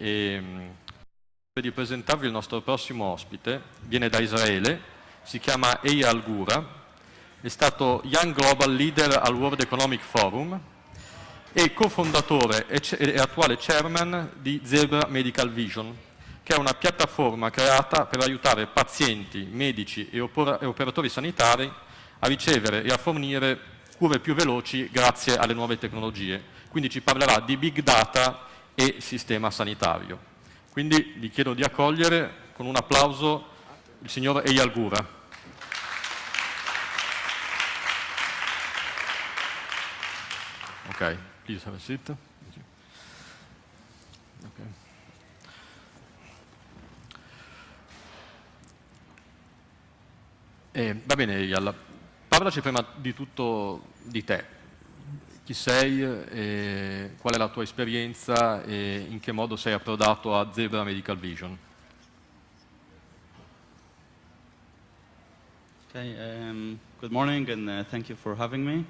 e di presentarvi il nostro prossimo ospite. Viene da Israele, si chiama Eyal Gura, è stato Young Global Leader al World Economic Forum e cofondatore e attuale chairman di Zebra Medical Vision, che è una piattaforma creata per aiutare pazienti, medici e operatori sanitari a ricevere e a fornire cure più veloci grazie alle nuove tecnologie. Quindi ci parlerà di Big Data e sistema sanitario. Quindi vi chiedo di accogliere con un applauso il signor Eyal Gura. Ok, please have a seat. Okay. Va bene, Eyal, parlaci prima di tutto di te. Chi sei, qual è la tua esperienza e in che modo sei approdato a Zebra Medical Vision? Okay, good morning and thank you for having me.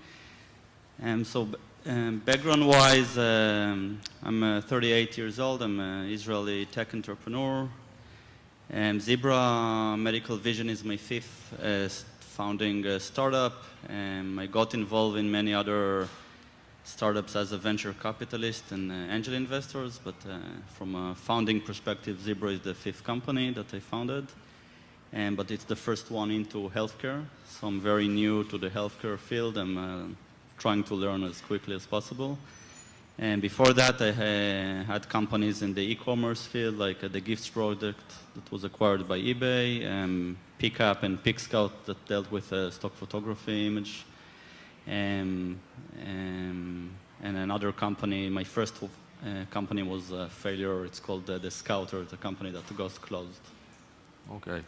Background-wise, I'm 38 years old. I'm an Israeli tech entrepreneur. Zebra Medical Vision is my fifth founding startup. I got involved in many other startups as a venture capitalist and angel investors, but from a founding perspective, Zebra is the fifth company that I founded, but it's the first one into healthcare, so I'm very new to the healthcare field. I'm trying to learn as quickly as possible. And before that, I had companies in the e-commerce field, like the Gifts product that was acquired by eBay, Pickup and PickScout that dealt with stock photography image. And another company, my first company was a failure. It's called The Scouter, the company that got closed. Ok.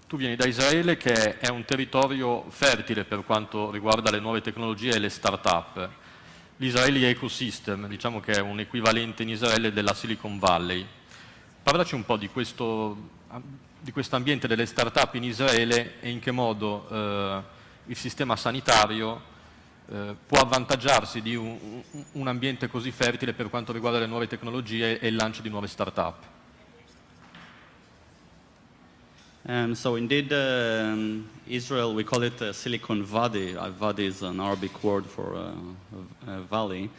Tu vieni da Israele, che è un territorio fertile per quanto riguarda le nuove tecnologie e le start-up. L'Israeli Ecosystem, diciamo che è un equivalente in Israele della Silicon Valley. Parlaci un po' di questo ambiente delle start-up in Israele e in che modo il sistema sanitario può avvantaggiarsi di un ambiente così fertile per quanto riguarda le nuove tecnologie e il lancio di nuove start-up. So indeed, Israel, we call it Silicon Valley. Valley is an Arabic word for a valley.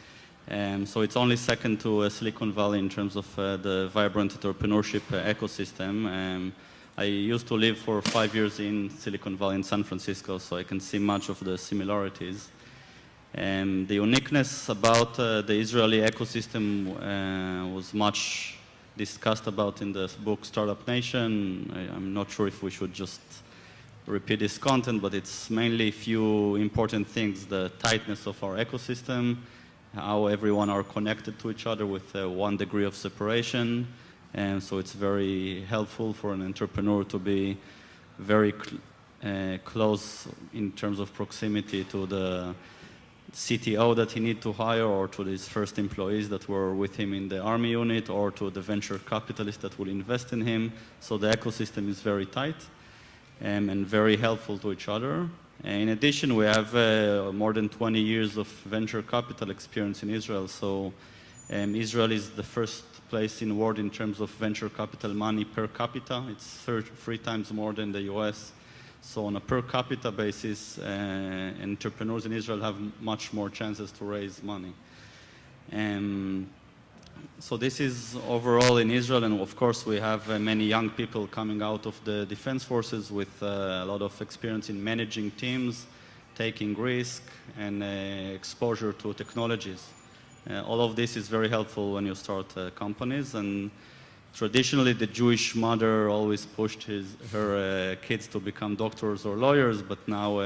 So it's only second to Silicon Valley in terms of the vibrant entrepreneurship ecosystem. I used to live for 5 years in Silicon Valley in San Francisco, so I can see much of the similarities. The uniqueness about the Israeli ecosystem was much discussed about in the book Startup Nation. I'm not sure if we should just repeat this content, but it's mainly a few important things: the tightness of our ecosystem, how everyone are connected to each other with 1 degree of separation. And so it's very helpful for an entrepreneur to be very close in terms of proximity to the CTO that he need to hire, or to his first employees that were with him in the army unit, or to the venture capitalist that will invest in him. So the ecosystem is very tight and very helpful to each other. In addition, we have more than 20 years of venture capital experience in Israel. So Israel is the first place in the world in terms of venture capital money per capita. It's 3 times more than the US. So on a per capita basis, entrepreneurs in Israel have much more chances to raise money. So this is overall in Israel, and of course we have many young people coming out of the defense forces with a lot of experience in managing teams, taking risk, and exposure to technologies. All of this is very helpful when you start companies. And traditionally, the Jewish mother always pushed her kids to become doctors or lawyers, but now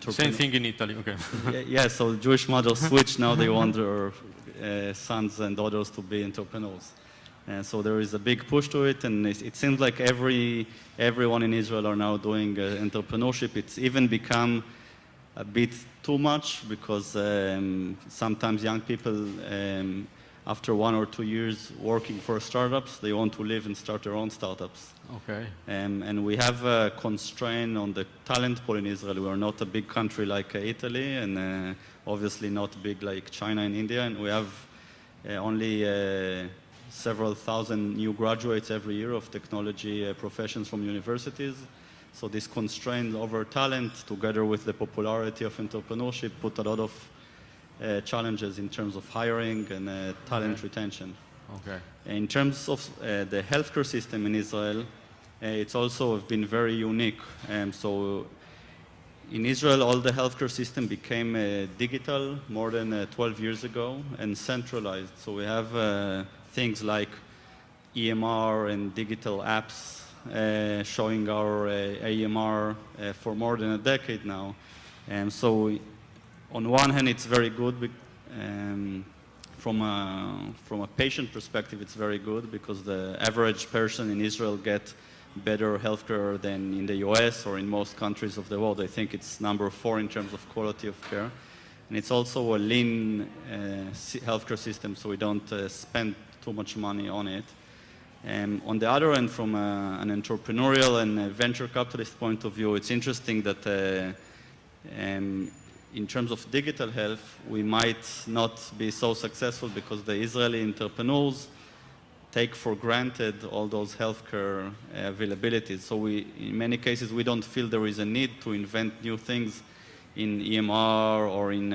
Same thing in Italy, okay. Yeah, so Jewish mothers switch. Now they want their sons and daughters to be entrepreneurs. And so there is a big push to it, and it seems like everyone in Israel are now doing entrepreneurship. It's even become a bit too much, because sometimes young people, after 1 or 2 years working for startups, they want to live and start their own startups. Okay. And we have a constraint on the talent pool in Israel. We are not a big country like Italy, and obviously not big like China and India. And we have only several thousand new graduates every year of technology professions from universities. So this constraint over talent, together with the popularity of entrepreneurship, put a lot of challenges in terms of hiring and talent retention. Okay. In terms of the healthcare system in Israel, it's also been very unique. So in Israel, all the healthcare system became digital more than 12 years ago and centralized. So we have things like EMR and digital apps showing our AMR for more than a decade now. So on one hand, it's very good. From a patient perspective, it's very good because the average person in Israel gets better healthcare than in the US or in most countries of the world. I think it's number 4 in terms of quality of care. And it's also a lean healthcare system, so we don't spend too much money on it. On the other end, from an entrepreneurial and a venture capitalist point of view, it's interesting that in terms of digital health, we might not be so successful because the Israeli entrepreneurs take for granted all those healthcare availabilities. So in many cases, we don't feel there is a need to invent new things in EMR or in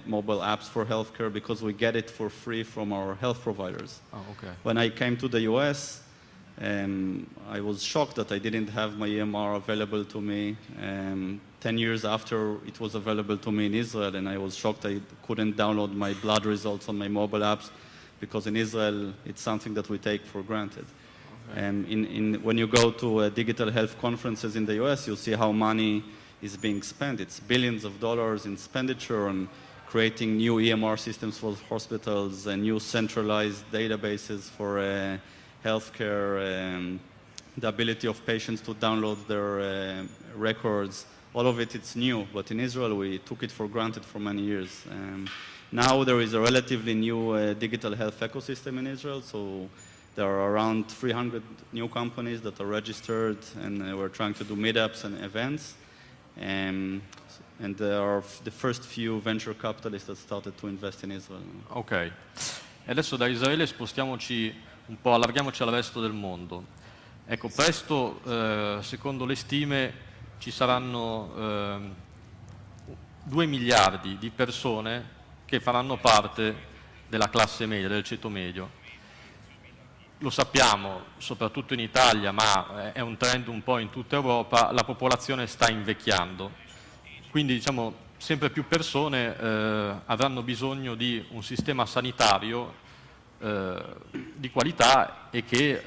mobile apps for healthcare because we get it for free from our health providers. Oh, okay. When I came to the US, I was shocked that I didn't have my EMR available to me 10 years after it was available to me in Israel, and I was shocked I couldn't download my blood results on my mobile apps because in Israel it's something that we take for granted. Okay. When you go to digital health conferences in the US, you'll see how money is being spent. It's billions of dollars in expenditure on creating new EMR systems for hospitals and new centralized databases for healthcare, the ability of patients to download their records. All of it, it's new, but in Israel, we took it for granted for many years. Now there is a relatively new digital health ecosystem in Israel, so there are around 300 new companies that are registered, and we're trying to do meetups and events. And there are the first few venture capitalists that started to invest in Israel. Ok. E adesso da Israele spostiamoci un po', allarghiamoci al resto del mondo. Ecco, presto, secondo le stime, ci saranno 2 miliardi di persone che faranno parte della classe media, del ceto medio. Lo sappiamo, soprattutto in Italia, ma è un trend un po' in tutta Europa, la popolazione sta invecchiando. Quindi, diciamo, sempre più persone avranno bisogno di un sistema sanitario di qualità e che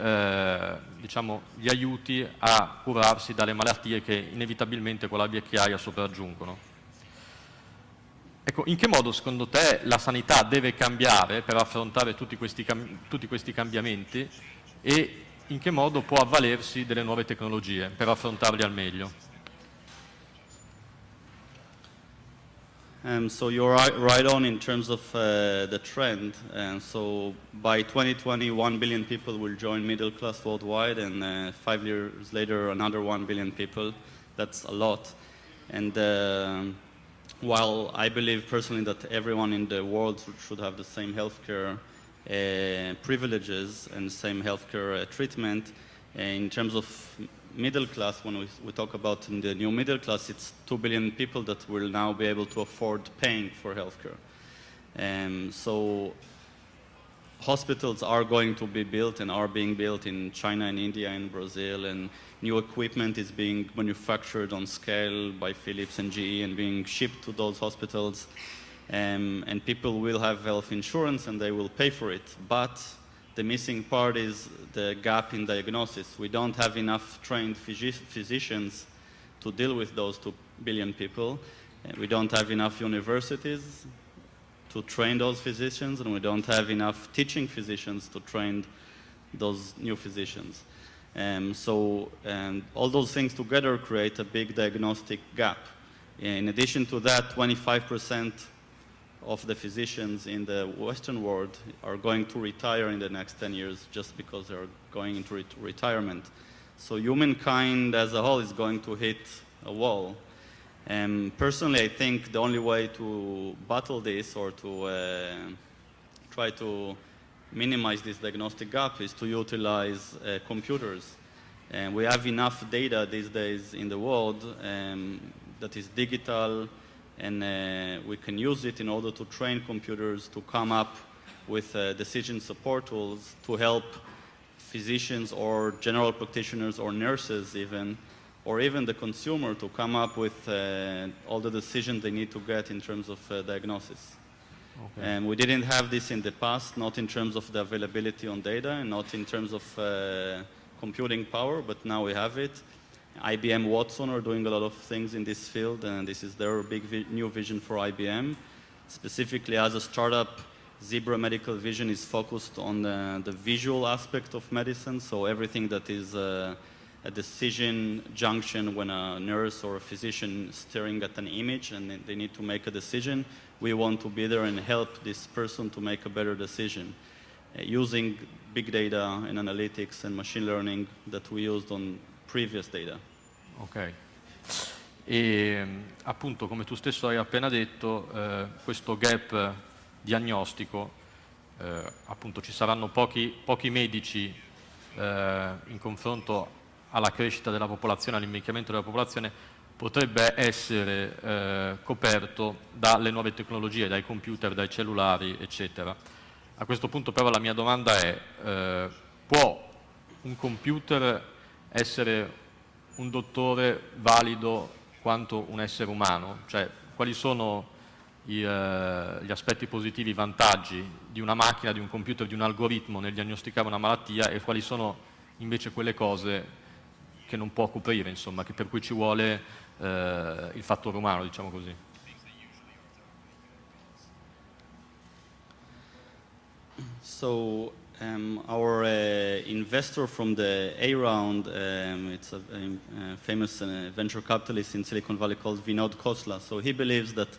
diciamo, li aiuti a curarsi dalle malattie che inevitabilmente con la vecchiaia sopraggiungono. Ecco, in che modo secondo te la sanità deve cambiare per affrontare tutti questi cambiamenti e in che modo può avvalersi delle nuove tecnologie per affrontarli al meglio? So you're right on in terms of the trend. So by 2020, 1 billion people will join middle class worldwide, and 5 years later, another 1 billion people. That's a lot. And while I believe personally that everyone in the world should have the same healthcare privileges and same healthcare treatment, in terms of middle class, when we talk about in the new middle class, it's 2 billion people that will now be able to afford paying for healthcare. So hospitals are going to be built and are being built in China and India and Brazil, and new equipment is being manufactured on scale by Philips and GE and being shipped to those hospitals. And people will have health insurance and they will pay for it. But the missing part is the gap in diagnosis. We don't have enough trained physicians to deal with those 2 billion people. We don't have enough universities to train those physicians, and we don't have enough teaching physicians to train those new physicians. So all those things together create a big diagnostic gap. In addition to that, 25% of the physicians in the Western world are going to retire in the next 10 years just because they're going into retirement. So humankind as a whole is going to hit a wall. Personally, I think the only way to battle this or to try to minimize this diagnostic gap is to utilize computers. And we have enough data these days in the world that is digital, and we can use it in order to train computers to come up with decision support tools to help physicians or general practitioners or nurses even, or even the consumer to come up with all the decisions they need to get in terms of diagnosis. Okay. And we didn't have this in the past, not in terms of the availability on data and not in terms of computing power, but now we have it. IBM Watson are doing a lot of things in this field, and this is their big new vision for IBM. Specifically, as a startup, Zebra Medical Vision is focused on the visual aspect of medicine, so everything that is a decision junction when a nurse or a physician is staring at an image and they need to make a decision, we want to be there and help this person to make a better decision using big data and analytics and machine learning that we used on previous data. Ok. E appunto, come tu stesso hai appena detto, questo gap diagnostico, appunto ci saranno pochi medici in confronto alla crescita della popolazione, all'invecchiamento della popolazione, potrebbe essere coperto dalle nuove tecnologie, dai computer, dai cellulari, eccetera. A questo punto però la mia domanda è, può un computer essere un dottore valido quanto un essere umano? Cioè, quali sono gli aspetti positivi, i vantaggi di una macchina, di un computer, di un algoritmo nel diagnosticare una malattia, e quali sono invece quelle cose che non può coprire, insomma, per cui ci vuole il fattore umano, diciamo così. So our investor from the A round, it's a famous venture capitalist in Silicon Valley called Vinod Khosla. So he believes that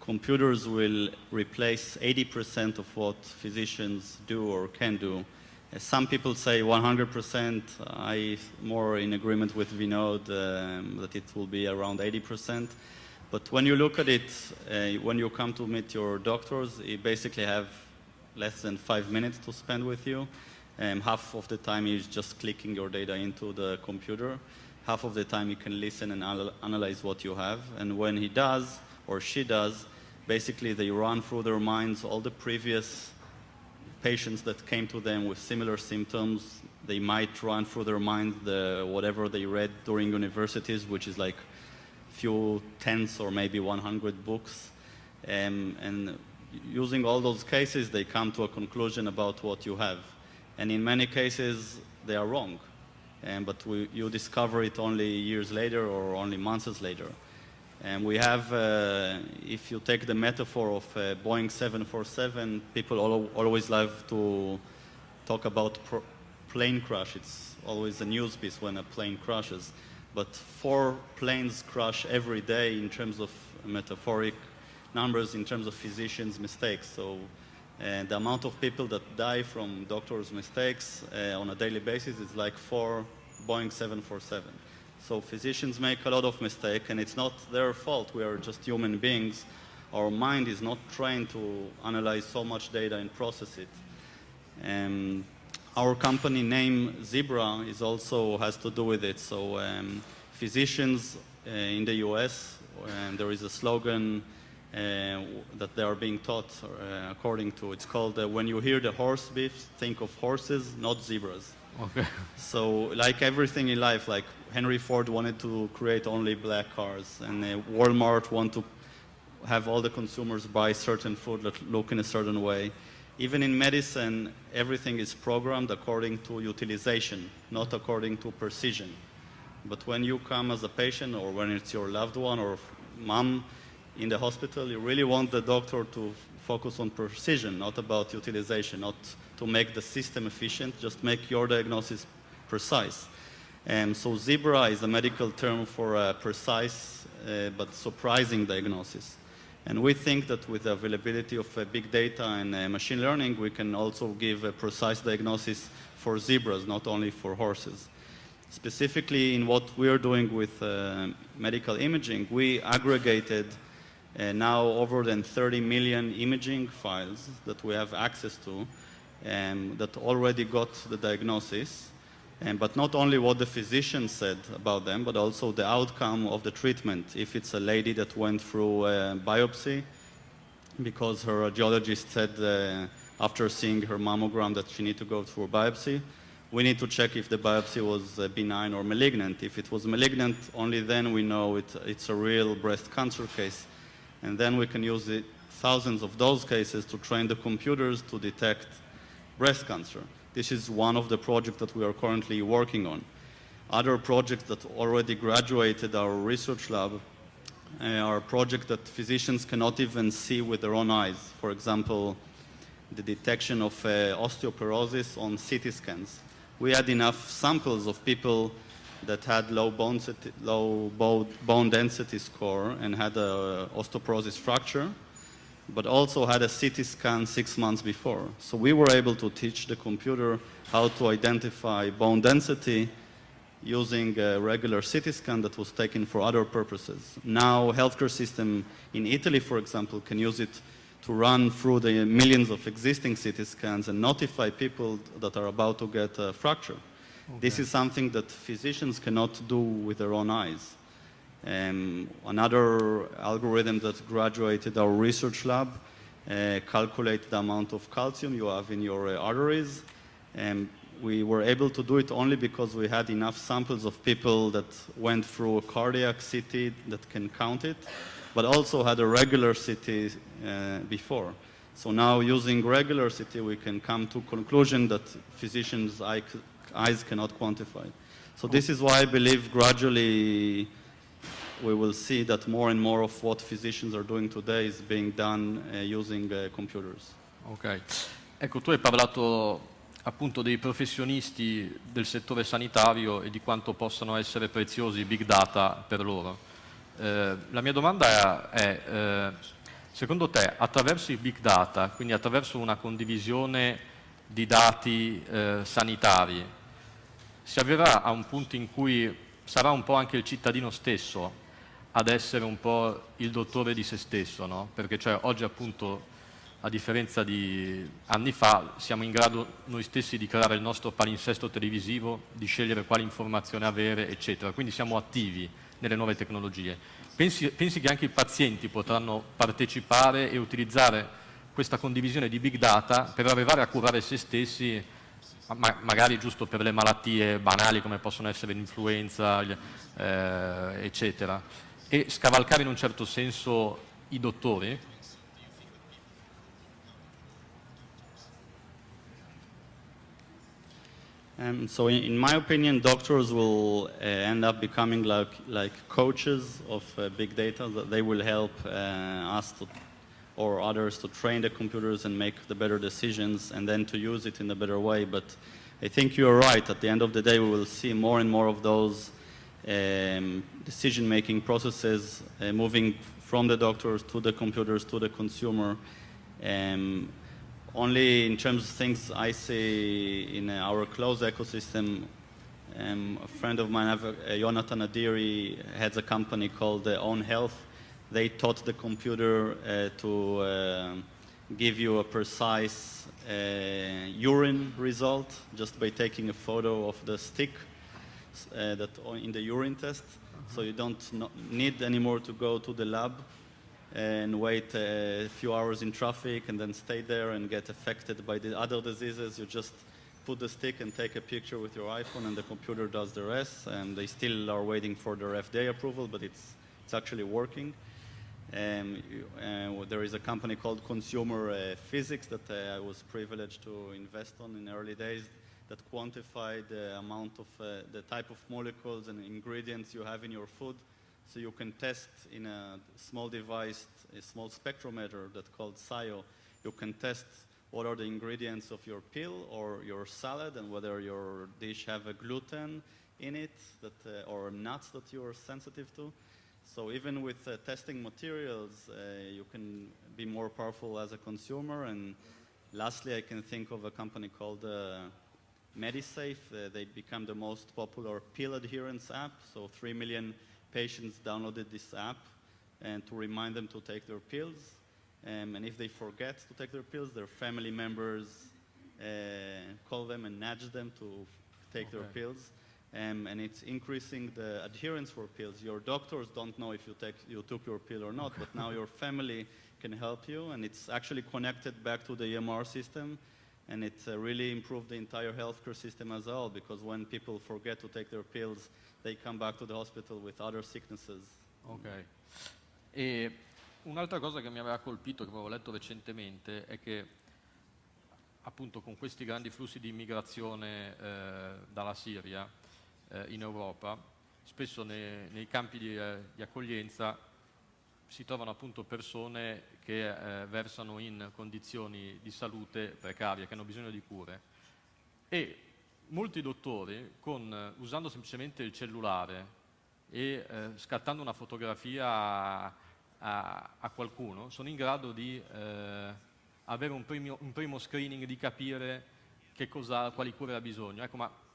computers will replace 80% of what physicians do or can do. Some people say 100%. I'm more in agreement with Vinod that it will be around 80%. But when you look at it, when you come to meet your doctors, you basically have less than 5 minutes to spend with you. Half of the time he's just clicking your data into the computer. Half of the time you can listen and analyze what you have. And when he does, or she does, basically they run through their minds all the previous patients that came to them with similar symptoms. They might run through their mind whatever they read during universities, which is like few tens or maybe 100 books. And using all those cases, they come to a conclusion about what you have. And in many cases, they are wrong. But you discover it only years later or only months later. And we have, if you take the metaphor of Boeing 747, people always love to talk about plane crash. It's always a news piece when a plane crashes. But 4 planes crash every day in terms of metaphoric numbers, in terms of physicians' mistakes. So the amount of people that die from doctors' mistakes on a daily basis is like 4 Boeing 747. So physicians make a lot of mistakes, and it's not their fault. We are just human beings. Our mind is not trained to analyze so much data and process it. Our company name Zebra has to do with it. So physicians in the US, there is a slogan that they are being taught according to. It's called, when you hear the horse beef, think of horses, not zebras. Okay. So like everything in life, like Henry Ford wanted to create only black cars, and Walmart want to have all the consumers buy certain food that look in a certain way. Even in medicine, everything is programmed according to utilization, not according to precision. But when you come as a patient, or when it's your loved one or mom in the hospital, you really want the doctor to focus on precision, not about utilization, not to make the system efficient, just make your diagnosis precise. So Zebra is a medical term for a precise but surprising diagnosis. And we think that with the availability of big data and machine learning, we can also give a precise diagnosis for zebras, not only for horses. Specifically in what we are doing with medical imaging, we aggregated now over than 30 million imaging files that we have access to that already got the diagnosis. But not only what the physician said about them, but also the outcome of the treatment. If it's a lady that went through a biopsy because her radiologist said after seeing her mammogram that she needs to go through a biopsy, we need to check if the biopsy was benign or malignant. If it was malignant, only then we know it's a real breast cancer case. And then we can use thousands of those cases to train the computers to detect breast cancer. This is one of the projects that we are currently working on. Other projects that already graduated our research lab are projects that physicians cannot even see with their own eyes. For example, the detection of osteoporosis on CT scans. We had enough samples of people that had low bone density score and had a osteoporosis fracture, but also had a CT scan 6 months before. So we were able to teach the computer how to identify bone density using a regular CT scan that was taken for other purposes. Now, healthcare system in Italy, for example, can use it to run through the millions of existing CT scans and notify people that are about to get a fracture. Okay. This is something that physicians cannot do with their own eyes. Another algorithm that graduated our research lab calculate the amount of calcium you have in your arteries. We were able to do it only because we had enough samples of people that went through a cardiac CT that can count it, but also had a regular CT before. So now using regular CT, we can come to conclusion that physicians' eyes cannot quantify. So this is why I believe gradually we will see that more and more of what physicians are doing today is being done using computers. Ok. Ecco, tu hai parlato appunto dei professionisti del settore sanitario e di quanto possano essere preziosi i big data per loro. La mia domanda è secondo te, attraverso i big data, quindi attraverso una condivisione di dati sanitari, si arriverà a un punto in cui sarà un po' anche il cittadino stesso ad essere un po' il dottore di se stesso, no? Perché cioè, oggi appunto, a differenza di anni fa, siamo in grado noi stessi di creare il nostro palinsesto televisivo, di scegliere quale informazione avere, eccetera. Quindi siamo attivi nelle nuove tecnologie. Pensi che anche i pazienti potranno partecipare e utilizzare questa condivisione di big data per arrivare a curare se stessi, magari giusto per le malattie banali come possono essere l'influenza, eccetera, e scavalcare in un certo senso i dottori? So in my opinion, doctors will end up becoming like coaches of big data. That they will help us or others to train the computers and make the better decisions and then to use it in a better way. But I think you're right. At the end of the day, we will see more and more of those decision-making processes moving from the doctors to the computers to the consumer. Only in terms of things I see in our closed ecosystem, a friend of mine, Jonathan Adiri, has a company called Own Health. They taught the computer to give you a precise urine result just by taking a photo of the stick that in the urine test. So you don't need anymore to go to the lab and wait a few hours in traffic and then stay there and get affected by the other diseases. You just put the stick and take a picture with your iPhone and the computer does the rest. And they still are waiting for their FDA approval, but it's actually working. There is a company called Consumer Physics that I was privileged to invest on in the early days that quantified the amount of the type of molecules and ingredients you have in your food. So you can test in a small device, a small spectrometer that's called SIO. You can test what are the ingredients of your pill or your salad and whether your dish have a gluten in it or nuts that you're sensitive to. So even with testing materials, you can be more powerful as a consumer. And lastly, I can think of a company called MediSafe. They become the most popular pill adherence app. So 3 million patients downloaded this app and to remind them to take their pills. And if they forget to take their pills, their family members call them and nudge them to take their pills. And it's increasing the adherence for pills. Your doctors don't know if you took your pill or not, but now your family can help you, and it's actually connected back to the EMR system, and it really improved the entire healthcare system as a whole, because when people forget to take their pills, they come back to the hospital with other sicknesses. Ok. E un'altra cosa che mi aveva colpito, che avevo letto recentemente, è che appunto con questi grandi flussi di immigrazione dalla Siria in Europa, spesso nei campi di accoglienza si trovano appunto persone che versano in condizioni di salute precarie, che hanno bisogno di cure. E molti dottori, usando semplicemente il cellulare e scattando una fotografia a qualcuno, sono in grado di avere un primo screening, di capire quali cure ha bisogno. Ecco, ma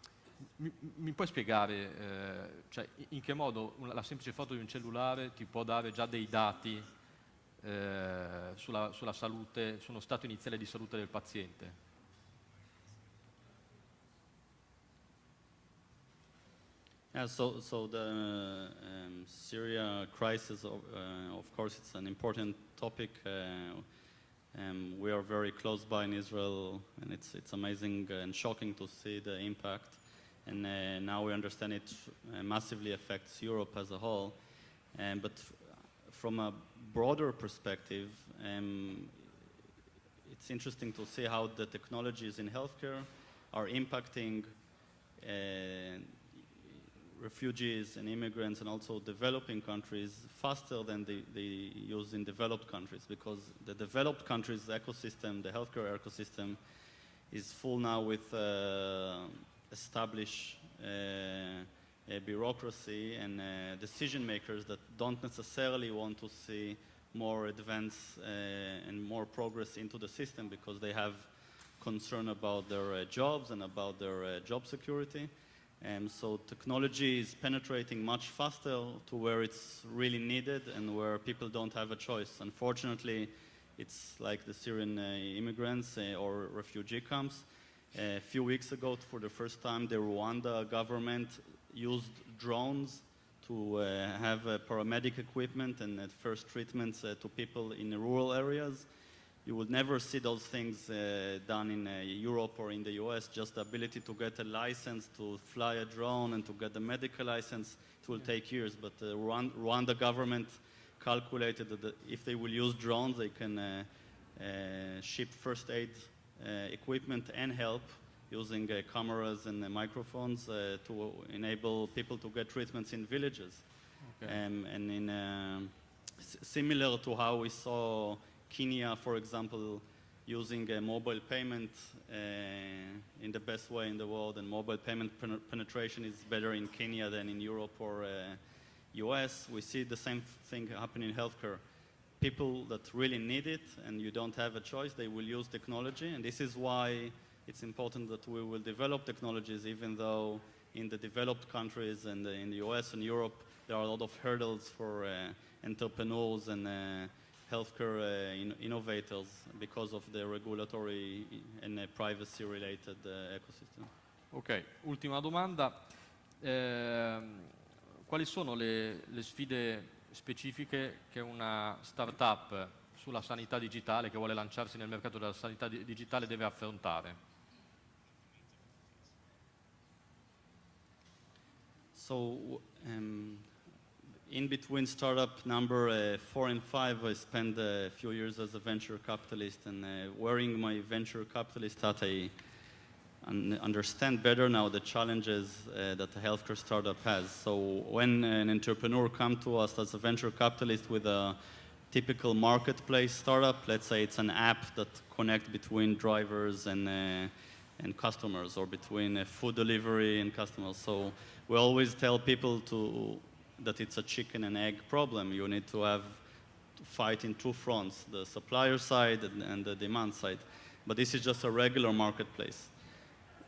mi puoi spiegare cioè, in che modo la semplice foto di un cellulare ti può dare già dei dati sulla salute, su uno stato iniziale di salute del paziente? Yeah, so the Syria crisis, of course, it's an important topic. We are very close by in Israel, and it's amazing and shocking to see the impact. And now we understand it massively affects Europe as a whole. But from a broader perspective, it's interesting to see how the technologies in healthcare are impacting refugees and immigrants and also developing countries faster than they use in developed countries, because the developed countries' ecosystem, the healthcare ecosystem, is full now with established bureaucracy and decision makers that don't necessarily want to see more advance and more progress into the system, because they have concern about their jobs and about their job security. And so technology is penetrating much faster to where it's really needed and where people don't have a choice. Unfortunately, it's like the Syrian immigrants or refugee camps. A few weeks ago, for the first time, the Rwanda government used drones to have paramedic equipment and first treatments to people in rural areas. You would never see those things done in Europe or in the US. Just the ability to get a license to fly a drone and to get the medical license, it will take years. But the Rwanda government calculated that if they will use drones, they can ship first aid equipment and help using cameras and microphones to enable people to get treatments in villages. Okay. And in similar to how we saw Kenya, for example, using a mobile payment in the best way in the world, and mobile payment penetration is better in Kenya than in Europe or US. We see the same thing happening in healthcare. People that really need it and you don't have a choice, they will use technology, and this is why it's important that we will develop technologies, even though in the developed countries and in the US and Europe, there are a lot of hurdles for entrepreneurs and healthcare innovators because of the regulatory and privacy-related ecosystem. Ok, ultima domanda. Quali sono le sfide specifiche che una startup sulla sanità digitale, che vuole lanciarsi nel mercato della sanità digitale, deve affrontare? So, in between startup number 4 and 5, I spent a few years as a venture capitalist, and wearing my venture capitalist hat, I understand better now the challenges that a healthcare startup has. So when an entrepreneur comes to us as a venture capitalist with a typical marketplace startup, let's say it's an app that connects between drivers and customers, or between food delivery and customers. So we always tell people that it's a chicken and egg problem. You need to fight in two fronts, the supplier side and the demand side. But this is just a regular marketplace.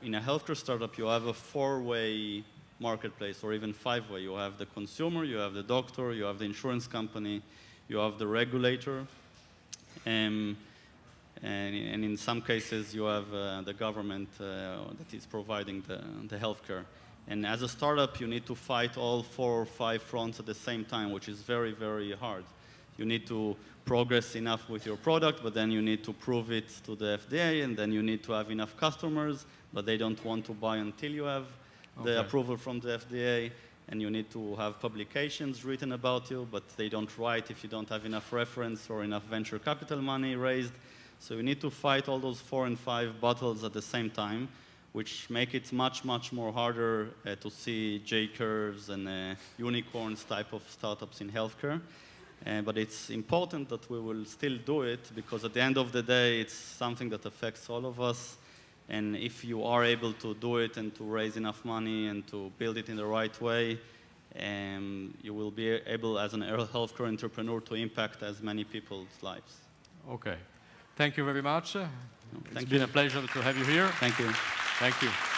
In a healthcare startup, you have a 4-way marketplace, or even 5-way. You have the consumer, you have the doctor, you have the insurance company, you have the regulator, and in some cases you have the government that is providing the healthcare. And as a startup, you need to fight all 4 or 5 fronts at the same time, which is very, very hard. You need to progress enough with your product, but then you need to prove it to the FDA, and then you need to have enough customers, but they don't want to buy until you have the approval from the FDA, and you need to have publications written about you, but they don't write if you don't have enough reference or enough venture capital money raised. So you need to fight all those 4 and 5 battles at the same time, which make it much, much more harder to see J-curves and unicorns type of startups in healthcare. But it's important that we will still do it, because at the end of the day, it's something that affects all of us. And if you are able to do it and to raise enough money and to build it in the right way, you will be able, as an healthcare entrepreneur, to impact as many people's lives. Okay. Thank you very much. It's been a pleasure to have you here. Thank you. Thank you.